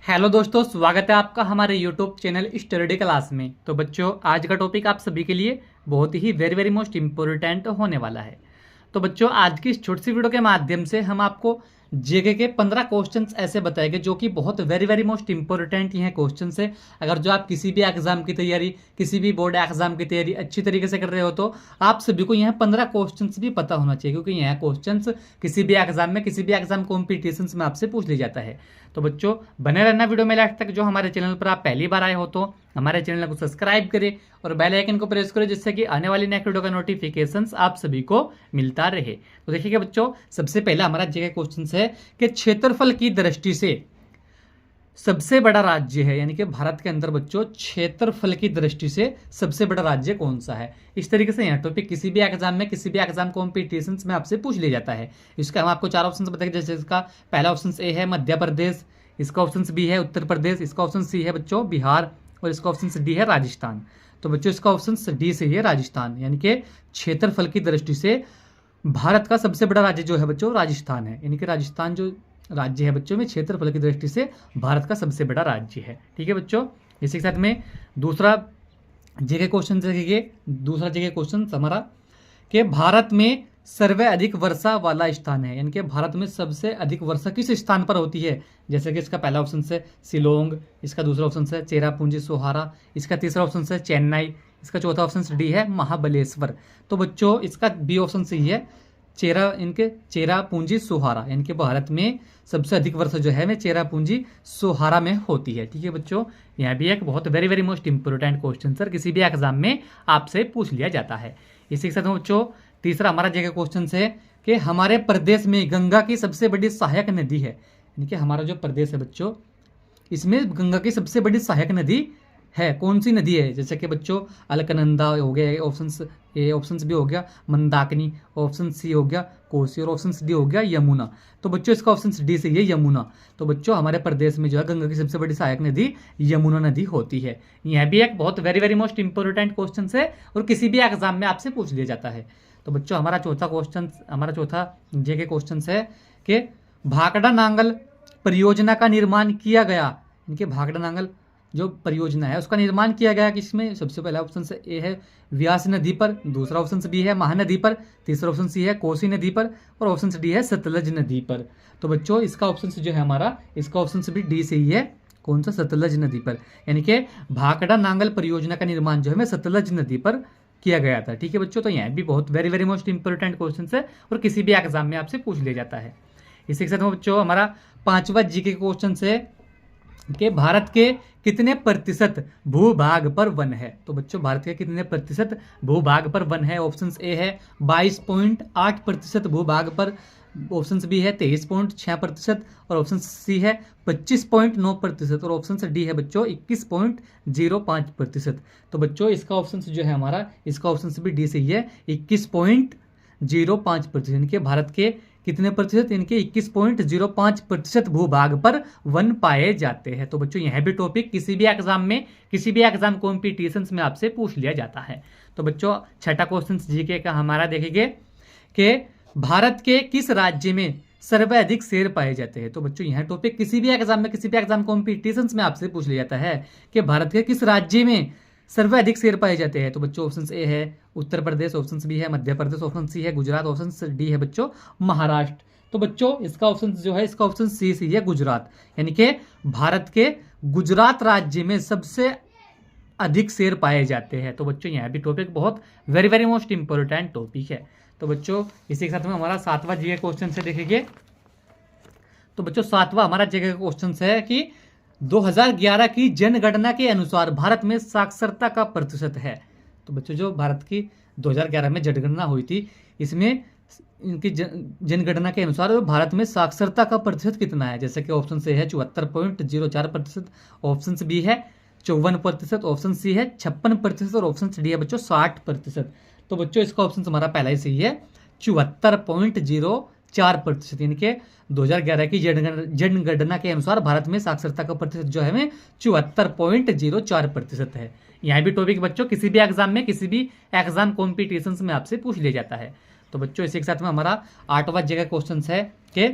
Hello दोस्तों, स्वागत है आपका हमारे यूट्यूब चैनल स्टडी क्लास में। तो बच्चों, आज का टॉपिक आप सभी के लिए बहुत ही वेरी मोस्ट इम्पोर्टेंट होने वाला है। तो बच्चों, आज की इस छोटी सी वीडियो के माध्यम से हम आपको जीके के 15 क्वेश्चंस ऐसे बताएंगे जो कि बहुत वेरी मोस्ट इंपॉर्टेंट ये क्वेश्चन है। अगर जो आप किसी भी एग्जाम की तैयारी, किसी भी बोर्ड एग्जाम की तैयारी अच्छी तरीके से कर रहे हो तो आप सभी को यह 15 क्वेश्चंस भी पता होना चाहिए, क्योंकि यह क्वेश्चंस किसी भी एग्जाम में, किसी भी एग्जाम कॉम्पिटिशन्स में आपसे पूछ लिया जाता है। तो बच्चों, बने रहना वीडियो में लास्ट तक। जो हमारे चैनल पर आप पहली बार आए हो तो हमारे चैनल को सब्सक्राइब करें और बेल आइकन को प्रेस करें, जिससे कि आने वाली नेक्स्ट वीडियो का नोटिफिकेशंस आप सभी को मिलता रहे। तो देखिएगा बच्चों, सबसे पहला हमारा जीके क्वेश्चन है कि क्षेत्रफल की दृष्टि से सबसे बड़ा राज्य है, यानी कि भारत के अंदर बच्चों क्षेत्रफल की दृष्टि से सबसे बड़ा राज्य कौन सा है। इस तरीके से यह टॉपिक किसी भी एग्जाम में, किसी भी एग्जाम कॉम्पिटिशन्स में आपसे पूछ लिया जाता है। इसका हम आपको 4 ऑप्शन बताएंगे। जैसे इसका पहला ऑप्शन ए है मध्य प्रदेश, इसका ऑप्शन बी है उत्तर प्रदेश, इसका ऑप्शन सी है बच्चों बिहार, और इसका ऑप्शन डी है राजस्थान। तो बच्चों, इसका ऑप्शन डी सही है, राजस्थान। यानी कि क्षेत्रफल की दृष्टि से भारत का सबसे बड़ा राज्य जो है बच्चों राजस्थान है। यानी कि राजस्थान जो राज्य है बच्चों में क्षेत्रफल की दृष्टि से भारत का सबसे बड़ा राज्य है। ठीक है बच्चों, इसी के साथ में दूसरा जीके क्वेश्चन देखिए। दूसरा जीके क्वेश्चन हमारा कि भारत में सर्वे अधिक वर्षा वाला स्थान है, यानी कि भारत में सबसे अधिक वर्षा किस स्थान पर होती है। जैसे कि इसका पहला ऑप्शन है शिलोंग, इसका दूसरा ऑप्शन है चेरापूंजी सोहारा, इसका तीसरा ऑप्शन है चेन्नई, इसका चौथा ऑप्शन डी है महाबलेश्वर। तो बच्चों, इसका बी ऑप्शन सही है, चेरापूंजी सोहारा। यानी कि भारत में सबसे अधिक वर्षा जो है वह चेरापूंजी सोहारा में होती है। ठीक है बच्चों, यह भी एक बहुत very most important question sir किसी भी एग्जाम में आपसे पूछ लिया जाता है। इसी के साथ बच्चों, तीसरा हमारा जगह क्वेश्चन है कि हमारे प्रदेश में गंगा की सबसे बड़ी सहायक नदी है। यानी कि हमारा जो प्रदेश है बच्चों, इसमें गंगा की सबसे बड़ी सहायक नदी है, कौन सी नदी है। जैसे कि बच्चों अलकनंदा हो गया, ऑप्शन बी हो गया मंदाकिनी, ऑप्शन सी हो गया कोसी, और ऑप्शन डी हो गया यमुना। तो बच्चों, इसका ऑप्शन डी से ये यमुना। तो बच्चों, हमारे प्रदेश में जो है गंगा की सबसे बड़ी सहायक नदी यमुना नदी होती है। यह भी एक बहुत वेरी मोस्ट इंपोर्टेंट क्वेश्चन है और किसी भी एग्जाम में आपसे पूछ लिया जाता है। तो बच्चों, हमारा चौथा जेके क्वेश्चन है कि भाखड़ा नांगल परियोजना का निर्माण किया गया। इनके भाखड़ा नांगल जो परियोजना है उसका निर्माण किया गया किसमें। सबसे पहला ऑप्शन से ए है व्यास नदी पर, दूसरा ऑप्शन बी है महानदी पर, तीसरा ऑप्शन सी है कोसी नदी पर, और ऑप्शन डी है सतलज नदी पर। तो बच्चों, इसका ऑप्शन जो है हमारा, इसका ऑप्शन भी डी सही है, कौन सा, सतलज नदी पर। यानी कि भाखड़ा नांगल परियोजना का निर्माण जो है सतलज नदी पर किया गया था। ठीक है बच्चों, तो यह भी बहुत वेरी मोस्ट इंपोर्टेंट क्वेश्चन है और किसी भी एग्जाम में आपसे पूछ लिया जाता है। इसी के साथ बच्चों, हमारा 5वां जीके क्वेश्चन है कि भारत के कितने प्रतिशत भूभाग पर वन है। तो बच्चों, भारत के कितने प्रतिशत भूभाग पर वन है। ऑप्शन ए है 22.8% भूभाग पर, ऑप्शन बी है 23.6%, और ऑप्शन सी है 25.9%, और ऑप्शन डी है बच्चों 21.05%। तो बच्चों, इसका ऑप्शन जो है हमारा, इसका ऑप्शन भी डी सही है, 21.05%। यानी कि भारत के कितने प्रतिशत, इनके 21.05% भूभाग पर वन पाए जाते हैं। तो बच्चों, यह भी टॉपिक किसी भी एग्जाम में, किसी भी एग्जाम कॉम्पिटिशन्स में आपसे पूछ लिया जाता है। तो बच्चों, छठा क्वेश्चन जीके का हमारा देखेंगे कि भारत के किस राज्य में सर्वाधिक शेर पाए जाते हैं। तो बच्चों, यह टॉपिक किसी भी एग्जाम में, किसी भी एग्जाम कॉम्पिटिशन्स में आपसे पूछ लिया जाता है कि भारत के किस राज्य में सर्वाधिक शेर पाए जाते हैं। तो बच्चों, ऑप्शन ए है उत्तर प्रदेश, ऑप्शन बी है मध्य प्रदेश, ऑप्शन सी है गुजरात, ऑप्शन डी है बच्चों महाराष्ट्र। तो बच्चों, इसका ऑप्शन जो है, इसका ऑप्शन सी है गुजरात। यानी कि भारत के गुजरात राज्य में सबसे अधिक शेर पाए जाते हैं। तो बच्चों, यह भी टॉपिक बहुत वेरी मोस्ट इंपोर्टेंट टॉपिक है। तो बच्चों, इसी के साथ में हमारा 7वां जीके क्वेश्चन से देखेंगे। तो बच्चों, 7वां हमारा जीके क्वेश्चन है कि 2011 की जनगणना के अनुसार भारत में साक्षरता का प्रतिशत है। तो बच्चों, जो भारत की 2011 में जनगणना हुई थी, इसमें इनकी जनगणना के अनुसार भारत में साक्षरता का प्रतिशत कितना है। जैसे कि ऑप्शन से है 74.04%, ऑप्शन बी है 54%, ऑप्शन सी है 56%, और ऑप्शन डी है बच्चों 60%। तो बच्चों, इसका ऑप्शन हमारा पहला ही सही है, 74.04%। यानी कि 2011 की जनगणना के अनुसार भारत में साक्षरता का प्रतिशत जो है 74.04% है। यहाँ भी टॉपिक बच्चों किसी भी एग्जाम में, किसी भी एग्जाम कॉम्पिटिशन्स में आपसे पूछ लिया जाता है। तो बच्चों, इसी के साथ में हमारा 8वां जगह क्वेश्चन है कि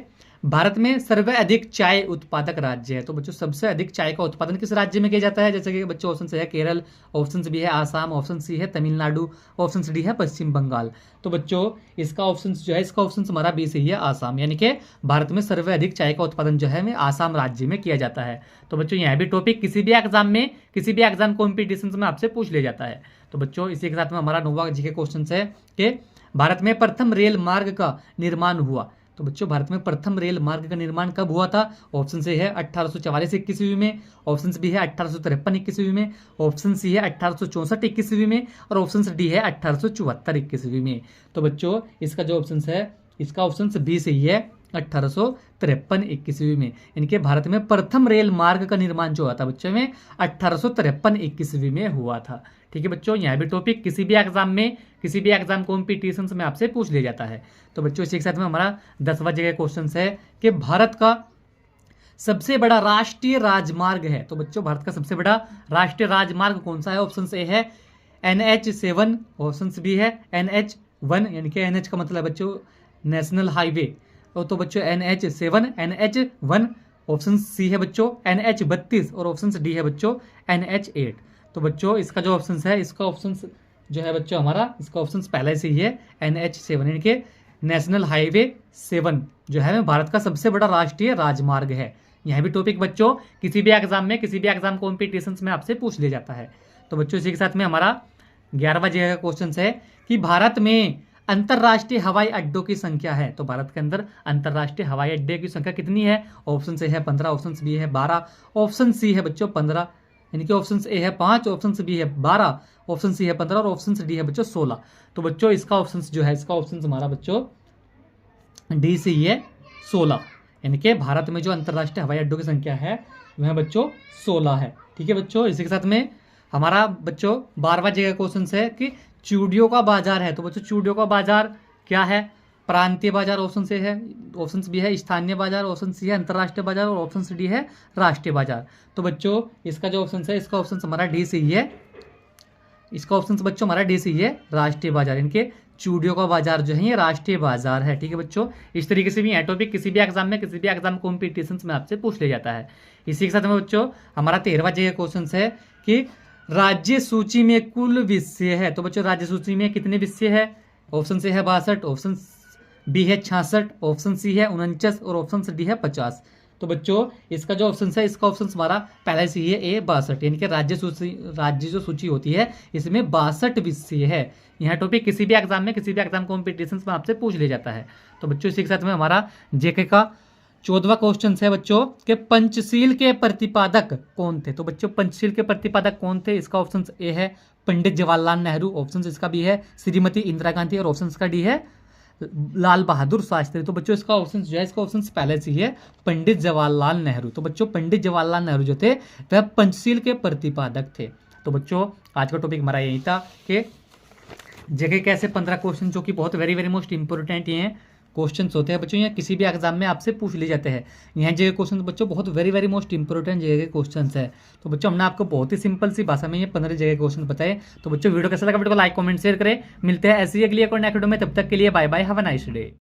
भारत में सर्वाधिक चाय उत्पादक राज्य है। तो बच्चों सबसे अधिक चाय का उत्पादन किस राज्य में किया जाता है? जैसे कि बच्चों ऑप्शन से है केरल, ऑप्शन बी है आसाम, ऑप्शन सी है तमिलनाडु, ऑप्शन डी है पश्चिम बंगाल। तो बच्चों इसका ऑप्शन जो है, इसका ऑप्शन हमारा बी सही है, आसाम। यानी कि भारत में सर्वाधिक चाय का उत्पादन जो है आसाम राज्य में किया जाता है। तो बच्चों यहाँ भी टॉपिक किसी भी एग्जाम में, किसी भी एग्जाम कॉम्पिटिशन में आपसे पूछ लिया जाता है। तो बच्चों इसी के साथ में हमारा 9वां जीके क्वेश्चन है कि भारत में प्रथम रेल मार्ग का निर्माण हुआ। तो बच्चों भारत में प्रथम रेल मार्ग का निर्माण कब हुआ था? ऑप्शन से है 1844 21वीं में, ऑप्शन बी है 1853 21वीं में, ऑप्शन सी है 1864 21वीं में, और ऑप्शन डी है 1874 21वीं में। तो बच्चों इसका जो ऑप्शन है, इसका ऑप्शन बी सही है, 1853 21वीं में। इनके भारत में प्रथम रेल मार्ग का निर्माण जो हुआ था बच्चों में 1853 21वीं में हुआ था। ठीक है बच्चों, यहाँ भी टॉपिक किसी भी एग्जाम में, किसी भी एग्जाम कॉम्पिटिशन में आपसे पूछ लिया जाता है। तो बच्चों इसी के साथ में हमारा 10वां जगह क्वेश्चन है कि भारत का सबसे बड़ा राष्ट्रीय राजमार्ग है। तो बच्चों भारत का सबसे बड़ा राष्ट्रीय राजमार्ग कौन सा है? ऑप्शन ए है NH7, ऑप्शन बी है NH1, यानी कि NH का मतलब बच्चों नेशनल हाईवे। तो बच्चों NH7 NH1, ऑप्शन सी है बच्चों NH32, और ऑप्शन डी है बच्चों NH8। तो बच्चों इसका जो ऑप्शन है, इसका ऑप्शन जो है बच्चों हमारा, इसका ऑप्शन पहले से ही है NH7, यानी कि नेशनल हाईवे 7 जो है भारत का सबसे बड़ा राष्ट्रीय राजमार्ग है। यह भी टॉपिक बच्चों किसी भी एग्जाम में, किसी भी एग्जाम कॉम्पिटिशन में आपसे पूछ लिया जाता है। तो बच्चों इसी के साथ में हमारा 11वां जगह का क्वेश्चन है कि भारत में अंतरराष्ट्रीय हवाई अड्डों की संख्या है। तो भारत के अंदर अंतरराष्ट्रीय हवाई अड्डे की संख्या कितनी है? ऑप्शन से है 15, ऑप्शन बी है 12, ऑप्शन सी है बच्चों 15, यानी कि ऑप्शन ए है 5, ऑप्शन बी है 12, ऑप्शन सी है 15, और ऑप्शन डी है बच्चों 16। तो बच्चों इसका ऑप्शन जो है, इसका ऑप्शन हमारा बच्चों डी से ही है 16, यानी कि भारत में जो अंतरराष्ट्रीय हवाई अड्डों की संख्या है वह बच्चों 16 है। ठीक है बच्चों, इसी के साथ में हमारा बच्चों 12वां जगह क्वेश्चन है कि चूड़ियों का बाजार है। तो बच्चों चूड़ियों का बाजार क्या है? प्रांतीय बाजार ऑप्शन से है, ऑप्शन बी है स्थानीय बाजार, ऑप्शन सी है अंतरराष्ट्रीय बाजार, और ऑप्शन डी है राष्ट्रीय बाजार। तो बच्चों इसका जो ऑप्शन है, इसका ऑप्शन हमारा डी सही है, इसका ऑप्शन बच्चों हमारा डी सही है, राष्ट्रीय बाजार। इनके चूड़ियों का बाजार जो है ये राष्ट्रीय बाजार है। ठीक है बच्चों, इस तरीके से भी यह टॉपिक किसी भी एग्जाम में, किसी भी एग्जाम कॉम्पिटिशन में आपसे पूछ लिया जाता है। इसी के साथ में बच्चों हमारा 13वां जगह क्वेश्चन है कि राज्य सूची में कुल विषय है। तो बच्चों राज्य सूची में कितने विषय है? ऑप्शन से है 62, ऑप्शन बी है 66, ऑप्शन सी है 49, और ऑप्शन डी है 50। तो बच्चों इसका जो ऑप्शन है, इसका ऑप्शन हमारा पहले से ही है A 62, यानी कि राज्य जो सूची होती है इसमें 62 विषय है। यह टॉपिक किसी भी एग्जाम में, किसी भी एग्जाम कॉम्पिटिशन में आपसे पूछ लिया जाता है। तो बच्चों इसी के साथ में हमारा जेके का 14वां क्वेश्चन है बच्चों कि पंचशील के प्रतिपादक कौन थे। तो बच्चों पंचशील के प्रतिपादक कौन थे? इसका ऑप्शन ए है पंडित जवाहरलाल नेहरू, ऑप्शन इसका भी है श्रीमती इंदिरा गांधी, और ऑप्शन का डी है लाल बहादुर शास्त्री। तो बच्चों इसका ऑप्शन जो है, इसका ऑप्शन पहले से ही है पंडित जवाहरलाल नेहरू। तो बच्चों पंडित जवाहरलाल नेहरू जो थे वह पंचशील के प्रतिपादक थे। तो बच्चों आज का टॉपिक हमारा यही था कि जगह कैसे 15 क्वेश्चन जो कि बहुत वेरी मोस्ट इंपॉर्टेंट ये हैं क्वेश्चंस होते हैं बच्चों, यहाँ किसी भी एग्जाम में आपसे पूछ लिए जाते हैं। यहाँ जगह क्वेश्चन बच्चों बहुत वेरी मोस्ट इंपॉर्टेंट जगह के क्वेश्चंस है। तो बच्चों हमने आपको बहुत ही सिंपल सी भाषा में ये 15 जगह क्वेश्चन बताए। तो बच्चों वीडियो कैसा लगा, वीडियो को लाइक कमेंट शेयर करें। मिलते हैं ऐसी अगली एक और नेक्स्ट वीडियो में, तब तक के लिए bye bye, have a nice day.